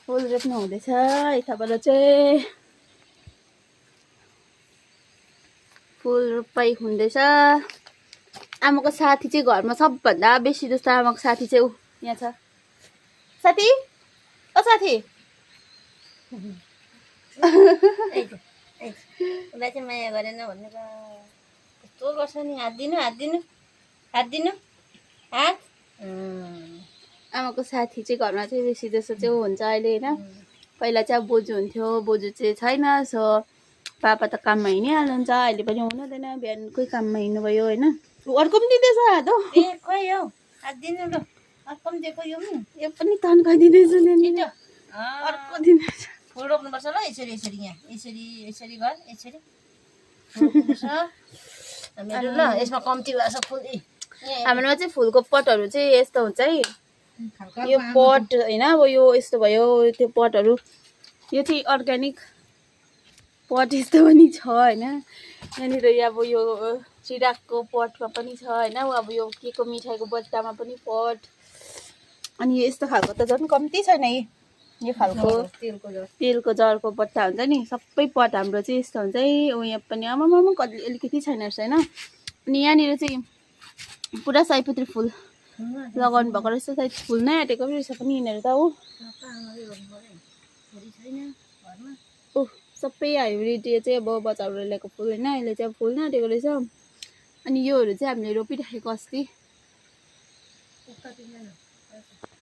फुल रोप्नु हुँदैछ यताबाट चाहिँ फुल रोपाइ हुँदैछ। आमाको साथी चाहिँ घरमा सबभन्दा बेसी जस्तो आमाको साथी चाहिँ ऊ यहाँ छ। साथी ओ साथी उसलाई चाहिँ माया गरेन भनेर कस्तो गर्छ नि। हात दिनु हात दिनु हात दिनु हात। आमाको साथी चाहिँ घरमा चाहिँ बेसी जस्तो चाहिँ ऊ हुन्छ अहिले होइन। पहिला चाहिँ अब बोजू हुन्थ्यो, बोजू चाहिँ छैन। सो पापा त काममा हिँडिहाल्नुहुन्छ, अहिले पनि हुनुहुँदैन, बिहानकै काममा हिँड्नुभयो होइन। अर्को पनि दिँदैछ हात हो। ए खोइ हौ हात दिनु ल। अर्को पनि दिएको यो पनि तन्काइदिँदैछ नि। अर्को दिँदैछ। फुल रोप्नुपर्छ ल यसरी यसरी यहाँ यसरी यसरी गर यसरी रोप्नुपर्छ मेरो ल। यसमा कम्ती भएछ फुल। हाम्रोमा चाहिँ फुलको पटहरू चाहिँ यस्तो हुन्छ है। यो पट होइन अब यो यस्तो भयो त्यो पटहरू। यो चाहिँ अर्ग्यानिक पट यस्तो पनि छ होइन। यहाँनिर अब यो चिरागको पटमा पनि छ होइन। अब यो के को मिठाईको बट्टामा पनि पट। अनि यस्तो खालको त झन् कम्ती छैन है। यो खालको तेलको जरको बट्टा हुन्छ नि सबै पट हाम्रो चाहिँ यस्तो हुन्छ है। यहाँ पनि आमामा अलिकति छैन रहेछ होइन। अनि यहाँनिर चाहिँ पुरा सयपत्री फुल लगाउनु भएको रहेछ। सायद फुल नै आँटेको पनि रहेछ पनि यिनीहरू त हो। ओ सबै हाइब्रिड यो चाहिँ अब बजारबाट ल्याएको फुल होइन। अहिले चाहिँ अब फुल नै आँटेको रहेछ। अनि योहरू चाहिँ हामीले रोपिराखेको अस्ति।